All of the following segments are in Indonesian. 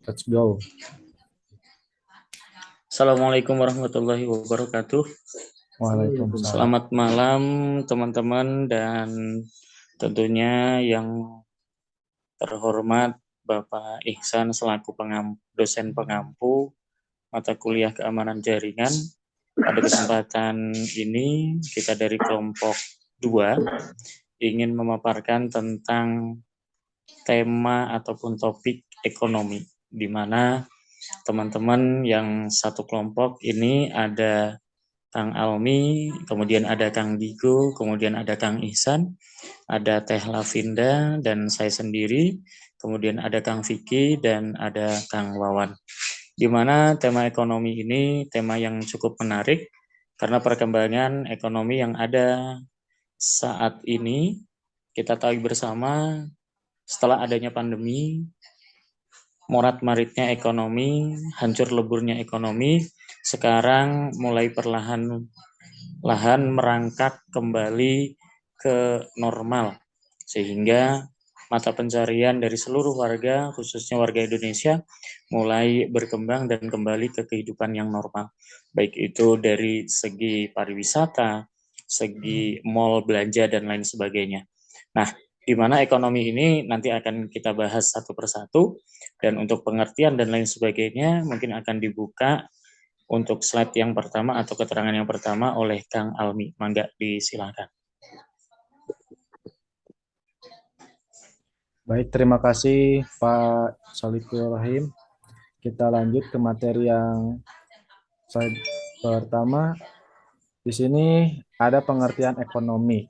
Let's go. Assalamualaikum warahmatullahi wabarakatuh. Waalaikumsalam. Selamat malam teman-teman dan tentunya yang terhormat Bapak Ihsan selaku dosen pengampu mata kuliah keamanan jaringan. Pada kesempatan ini kita dari kelompok 2 ingin memaparkan tentang tema ataupun topik ekonomi, di mana teman-teman yang satu kelompok ini ada Kang Almi, kemudian ada Kang Digo, kemudian ada Kang Ihsan, ada Teh Lavinda, dan saya sendiri, kemudian ada Kang Vicky, dan ada Kang Wawan. Di mana tema ekonomi ini tema yang cukup menarik, karena perkembangan ekonomi yang ada saat ini, kita tahu bersama setelah adanya pandemi, morat-maritnya ekonomi, hancur leburnya ekonomi, sekarang mulai perlahan-lahan merangkak kembali ke normal. Sehingga mata pencarian dari seluruh warga, khususnya warga Indonesia, mulai berkembang dan kembali ke kehidupan yang normal. Baik itu dari segi pariwisata, segi mall, belanja, dan lain sebagainya. Nah, di mana ekonomi ini nanti akan kita bahas satu persatu, dan untuk pengertian dan lain sebagainya mungkin akan dibuka untuk slide yang pertama atau keterangan yang pertama oleh Kang Almi. Mangga disilakan. Baik, terima kasih Pak Solikul Rahim. Kita lanjut ke materi yang slide pertama. Di sini ada pengertian ekonomi.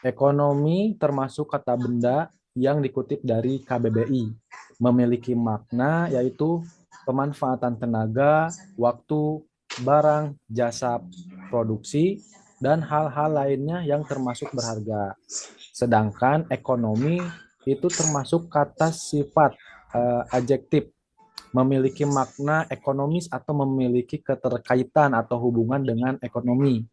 Ekonomi termasuk kata benda yang dikutip dari KBBI, memiliki makna yaitu pemanfaatan tenaga, waktu, barang, jasa produksi, dan hal-hal lainnya yang termasuk berharga. Sedangkan ekonomi itu termasuk kata sifat adjektif, memiliki makna ekonomis atau memiliki keterkaitan atau hubungan dengan ekonomi.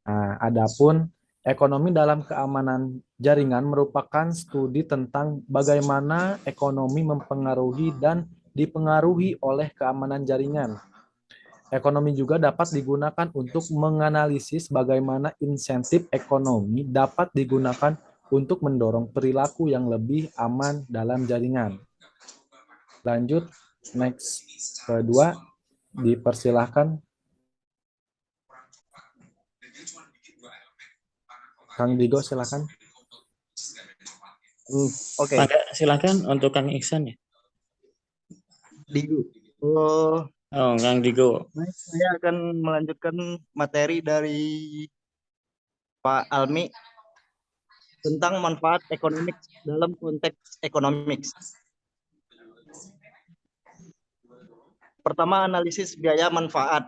Nah, adapun ekonomi dalam keamanan jaringan merupakan studi tentang bagaimana ekonomi mempengaruhi dan dipengaruhi oleh keamanan jaringan. Ekonomi juga dapat digunakan untuk menganalisis bagaimana insentif ekonomi dapat digunakan untuk mendorong perilaku yang lebih aman dalam jaringan. Lanjut, next kedua, dipersilahkan. Kang Digo, silakan. Oke. Mangga silakan untuk Kang Ihsan ya. Digo. Kang Digo. Baik, saya akan melanjutkan materi dari Pak Almi tentang manfaat ekonomi dalam konteks ekonomi. Pertama, analisis biaya manfaat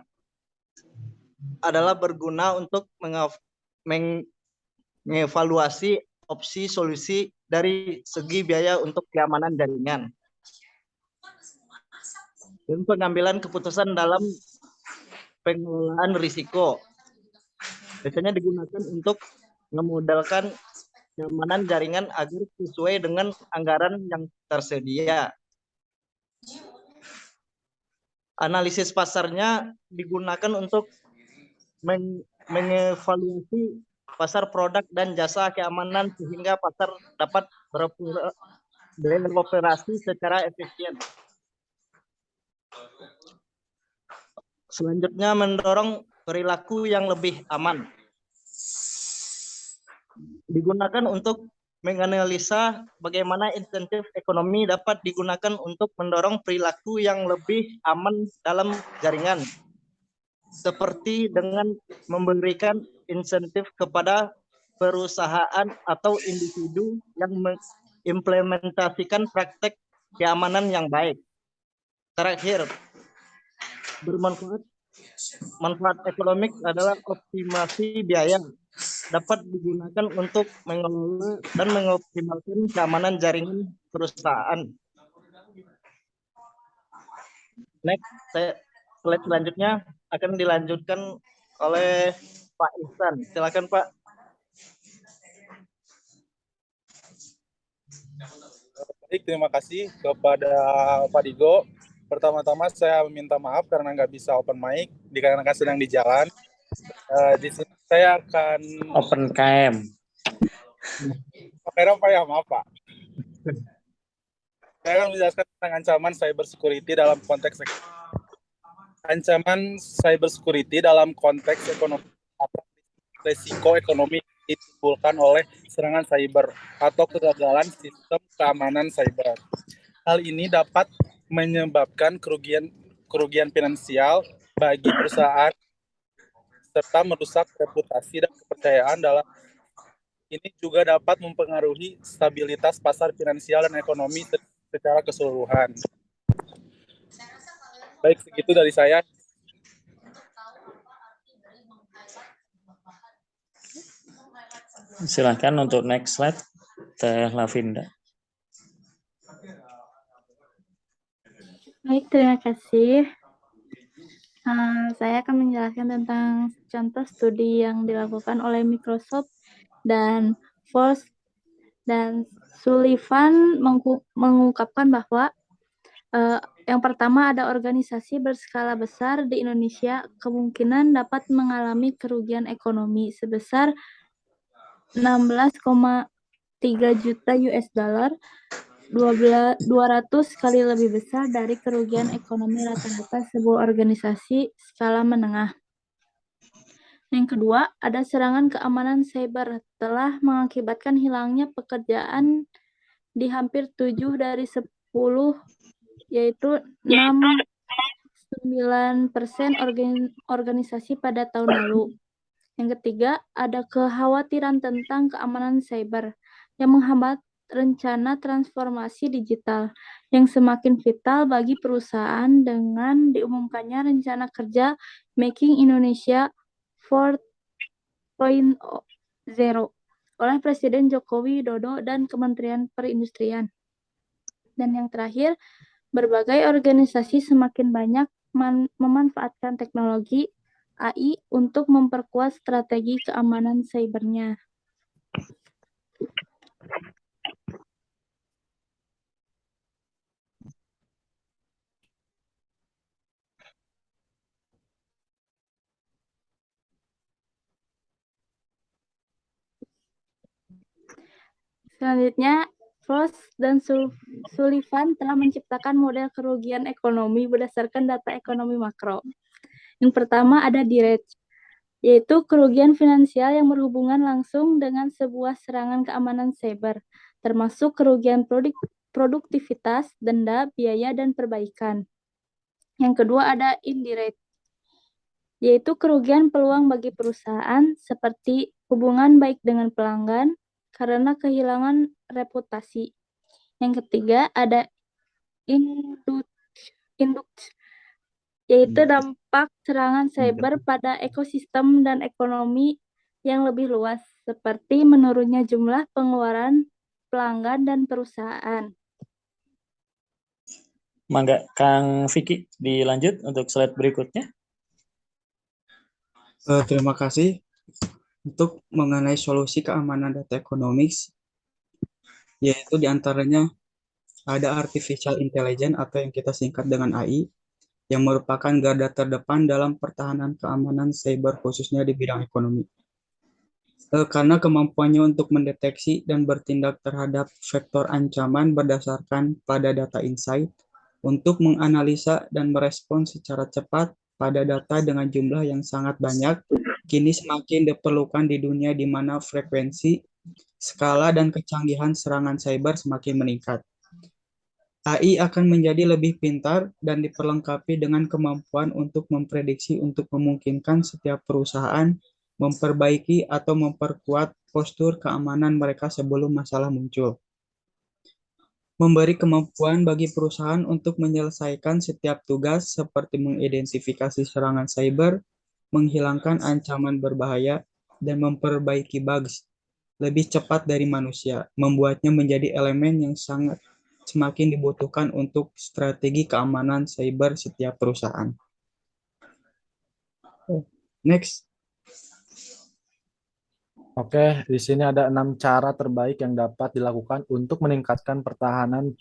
adalah berguna untuk mengevaluasi opsi solusi dari segi biaya untuk keamanan jaringan dan pengambilan keputusan dalam pengelolaan risiko. Biasanya digunakan untuk memodelkan keamanan jaringan agar sesuai dengan anggaran yang tersedia. Analisis pasarnya digunakan untuk mengevaluasi pasar produk dan jasa keamanan sehingga pasar dapat beroperasi secara efisien. Selanjutnya, mendorong perilaku yang lebih aman. Digunakan untuk menganalisa bagaimana insentif ekonomi dapat digunakan untuk mendorong perilaku yang lebih aman dalam jaringan, seperti dengan memberikan insentif kepada perusahaan atau individu yang mengimplementasikan praktek keamanan yang baik. Terakhir, manfaat ekonomi adalah optimasi biaya, dapat digunakan untuk mengelola dan mengoptimalkan keamanan jaringan perusahaan. Next, slide selanjutnya akan dilanjutkan oleh Pak Ihsan. Silakan Pak. Baik, terima kasih kepada Pak Digo. Pertama-tama saya meminta maaf karena nggak bisa open mic dikarenakan sedang di jalan. Di sini saya akan Open cam. pakai apa ya, maaf Pak. Saya akan menjelaskan tentang ancaman cyber security dalam konteks ekonomi atau risiko ekonomi ditimbulkan oleh serangan cyber atau kegagalan sistem keamanan cyber. Hal ini dapat menyebabkan kerugian finansial bagi perusahaan serta merusak reputasi dan kepercayaan dalam. Ini juga dapat mempengaruhi stabilitas pasar finansial dan ekonomi secara keseluruhan. Baik, segitu dari saya. Silakan untuk next slide, Teh Lavinda. Baik, terima kasih. Saya akan menjelaskan tentang contoh studi yang dilakukan oleh Microsoft dan Frost dan Sullivan mengungkapkan bahwa yang pertama ada organisasi berskala besar di Indonesia kemungkinan dapat mengalami kerugian ekonomi sebesar 16,3 juta US dollar, 200 kali lebih besar dari kerugian ekonomi rata-rata sebuah organisasi skala menengah. Yang kedua, ada serangan keamanan cyber telah mengakibatkan hilangnya pekerjaan di hampir 7 dari 10, yaitu 69% organisasi pada tahun lalu. Yang ketiga, ada kekhawatiran tentang keamanan cyber yang menghambat rencana transformasi digital yang semakin vital bagi perusahaan dengan diumumkannya rencana kerja Making Indonesia 4.0 oleh Presiden Joko Widodo dan Kementerian Perindustrian. Dan yang terakhir, berbagai organisasi semakin banyak memanfaatkan teknologi AI untuk memperkuat strategi keamanan cybernya. Selanjutnya, Frost dan Sullivan telah menciptakan model kerugian ekonomi berdasarkan data ekonomi makro. Yang pertama ada DIREDGE, yaitu kerugian finansial yang berhubungan langsung dengan sebuah serangan keamanan cyber, termasuk kerugian produktivitas, denda, biaya, dan perbaikan. Yang kedua ada indirect, yaitu kerugian peluang bagi perusahaan seperti hubungan baik dengan pelanggan karena kehilangan reputasi. Yang ketiga ada induct, yaitu dampak serangan cyber pada ekosistem dan ekonomi yang lebih luas, seperti menurunnya jumlah pengeluaran pelanggan dan perusahaan. Mangga Kang Vicky dilanjut untuk slide berikutnya. Terima kasih. Untuk mengenai solusi keamanan data economics, yaitu diantaranya ada artificial intelligence atau yang kita singkat dengan AI, yang merupakan garda terdepan dalam pertahanan keamanan cyber khususnya di bidang ekonomi. Karena kemampuannya untuk mendeteksi dan bertindak terhadap vektor ancaman berdasarkan pada data insight, untuk menganalisa dan merespons secara cepat pada data dengan jumlah yang sangat banyak, kini semakin diperlukan di dunia di mana frekuensi, skala, dan kecanggihan serangan cyber semakin meningkat. AI akan menjadi lebih pintar dan diperlengkapi dengan kemampuan untuk memprediksi untuk memungkinkan setiap perusahaan memperbaiki atau memperkuat postur keamanan mereka sebelum masalah muncul. Memberi kemampuan bagi perusahaan untuk menyelesaikan setiap tugas seperti mengidentifikasi serangan cyber, menghilangkan ancaman berbahaya, dan memperbaiki bugs lebih cepat dari manusia, membuatnya menjadi elemen yang sangat semakin dibutuhkan untuk strategi keamanan cyber setiap perusahaan. Next. Oke, di sini ada 6 cara terbaik yang dapat dilakukan untuk meningkatkan pertahanan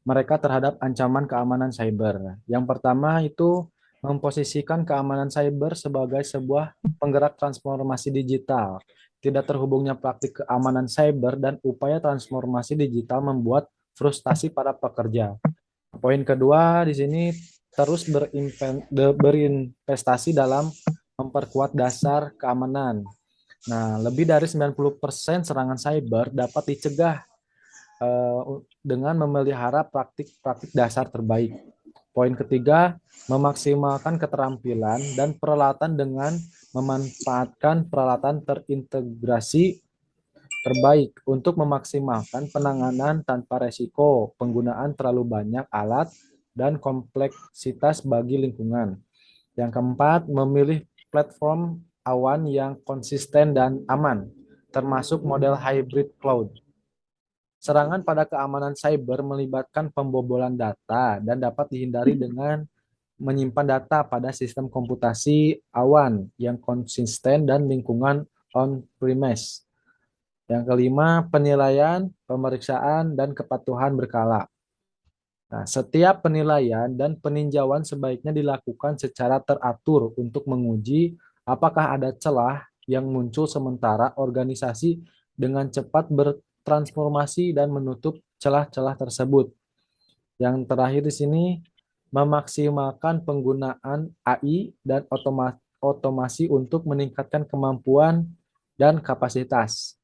mereka terhadap ancaman keamanan cyber. Yang pertama itu memposisikan keamanan cyber sebagai sebuah penggerak transformasi digital. Tidak terhubungnya praktik keamanan cyber dan upaya transformasi digital membuat frustasi para pekerja. Poin kedua di sini terus berinvestasi dalam memperkuat dasar keamanan. Nah, lebih dari 90% serangan cyber dapat dicegah dengan memelihara praktik-praktik dasar terbaik. Poin ketiga, memaksimalkan keterampilan dan peralatan dengan memanfaatkan peralatan terintegrasi terbaik untuk memaksimalkan penanganan tanpa resiko penggunaan terlalu banyak alat dan kompleksitas bagi lingkungan. Yang keempat, memilih platform awan yang konsisten dan aman, termasuk model hybrid cloud. Serangan pada keamanan cyber melibatkan pembobolan data dan dapat dihindari dengan menyimpan data pada sistem komputasi awan yang konsisten dan lingkungan on-premise. Yang kelima, penilaian, pemeriksaan, dan kepatuhan berkala. Nah, setiap penilaian dan peninjauan sebaiknya dilakukan secara teratur untuk menguji apakah ada celah yang muncul sementara organisasi dengan cepat bertransformasi dan menutup celah-celah tersebut. Yang terakhir di sini, memaksimalkan penggunaan AI dan otomasi untuk meningkatkan kemampuan dan kapasitas.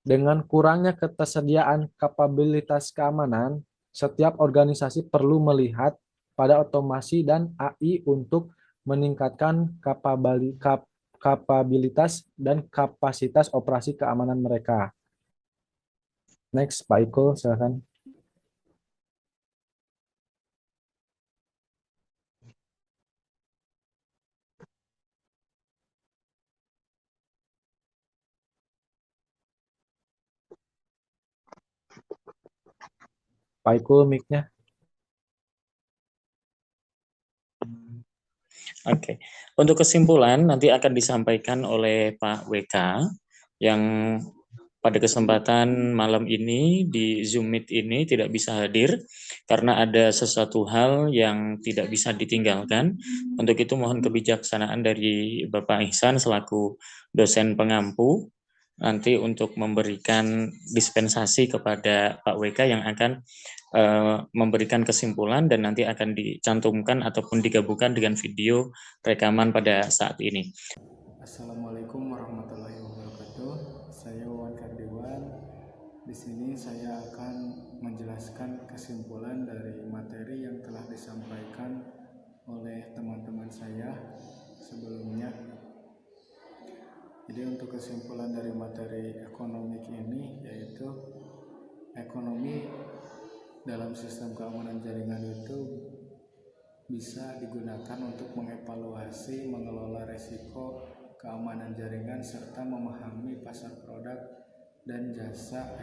Dengan kurangnya ketersediaan kapabilitas keamanan, setiap organisasi perlu melihat pada otomasi dan AI untuk meningkatkan kapabilitas dan kapasitas operasi keamanan mereka. Next, Pak Iko, silakan. Pak Iko, mic-nya. Oke, untuk kesimpulan nanti akan disampaikan oleh Pak WK yang pada kesempatan malam ini di Zoom Meet ini tidak bisa hadir karena ada sesuatu hal yang tidak bisa ditinggalkan. Untuk itu mohon kebijaksanaan dari Bapak Ihsan selaku dosen pengampu nanti untuk memberikan dispensasi kepada Pak WK yang akan memberikan kesimpulan dan nanti akan dicantumkan ataupun digabungkan dengan video rekaman pada saat ini. Assalamualaikum warahmatullahi wabarakatuh. Saya Wawan Kardiwan. Di sini saya akan menjelaskan kesimpulan dari materi yang telah disampaikan oleh teman-teman saya sebelumnya. Jadi untuk kesimpulan dari materi ekonomi ini yaitu ekonomi dalam sistem keamanan jaringan itu bisa digunakan untuk mengevaluasi, mengelola risiko keamanan jaringan serta memahami pasar produk dan jasa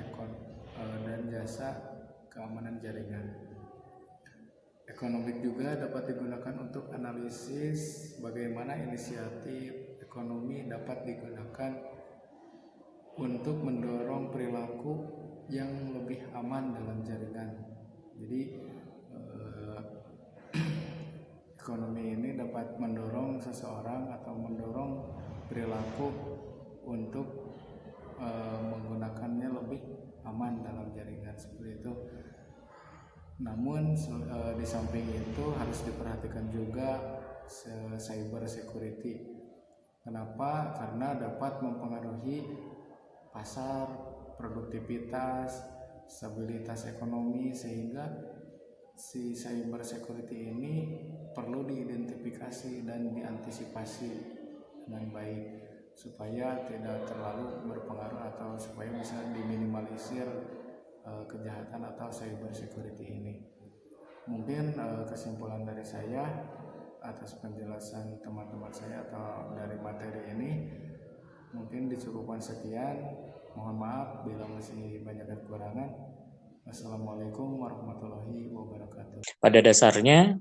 keamanan jaringan. Ekonomi juga dapat digunakan untuk analisis bagaimana inisiatif ekonomi dapat digunakan untuk mendorong perilaku yang lebih aman dalam jaringan. Jadi ekonomi ini dapat mendorong seseorang atau mendorong perilaku untuk menggunakannya lebih aman dalam jaringan seperti itu. Namun di samping itu harus diperhatikan juga cyber security. Kenapa? Karena dapat mempengaruhi pasar, produktivitas, stabilitas ekonomi, sehingga si cyber security ini perlu diidentifikasi dan diantisipasi dengan baik supaya tidak terlalu berpengaruh atau supaya bisa diminimalisir kejahatan atau cyber security ini. Mungkin kesimpulan dari saya atas penjelasan teman-teman saya atau dari materi ini mungkin dicukupkan sekian. Mohon maaf bila masih banyak kekurangan. Assalamualaikum warahmatullahi wabarakatuh. Pada dasarnya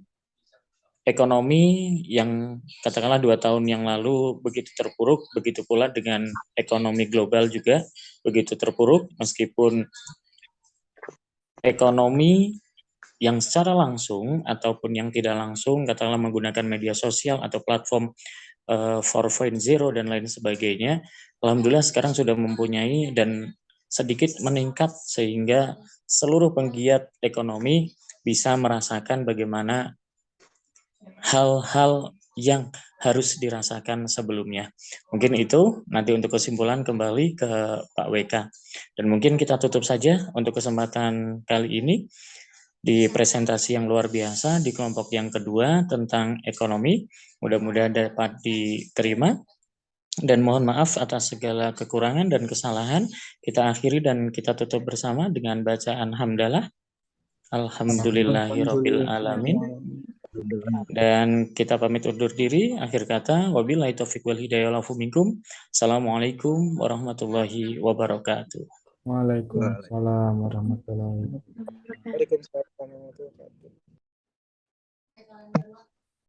ekonomi yang katakanlah 2 tahun yang lalu begitu terpuruk, begitu pula dengan ekonomi global juga begitu terpuruk, meskipun ekonomi yang secara langsung ataupun yang tidak langsung, katakanlah menggunakan media sosial atau platform 4.0 dan lain sebagainya, alhamdulillah sekarang sudah mempunyai dan sedikit meningkat sehingga seluruh penggiat ekonomi bisa merasakan bagaimana hal-hal yang harus dirasakan sebelumnya. Mungkin itu nanti untuk kesimpulan kembali ke Pak WK. Dan mungkin kita tutup saja untuk kesempatan kali ini di presentasi yang luar biasa di kelompok yang kedua tentang ekonomi. Mudah-mudahan dapat diterima. Dan mohon maaf atas segala kekurangan dan kesalahan. Kita akhiri dan kita tutup bersama dengan bacaan hamdalah. Alhamdulillahirabbil alamin. Dan kita pamit undur diri. Akhir kata, wabillahi taufiq wal hidayah wal afu minkum. Assalamualaikum warahmatullahi wabarakatuh. Waalaikumsalam warahmatullahi wabarakatuh. Waalaikumsalam warahmatullahi wabarakatuh.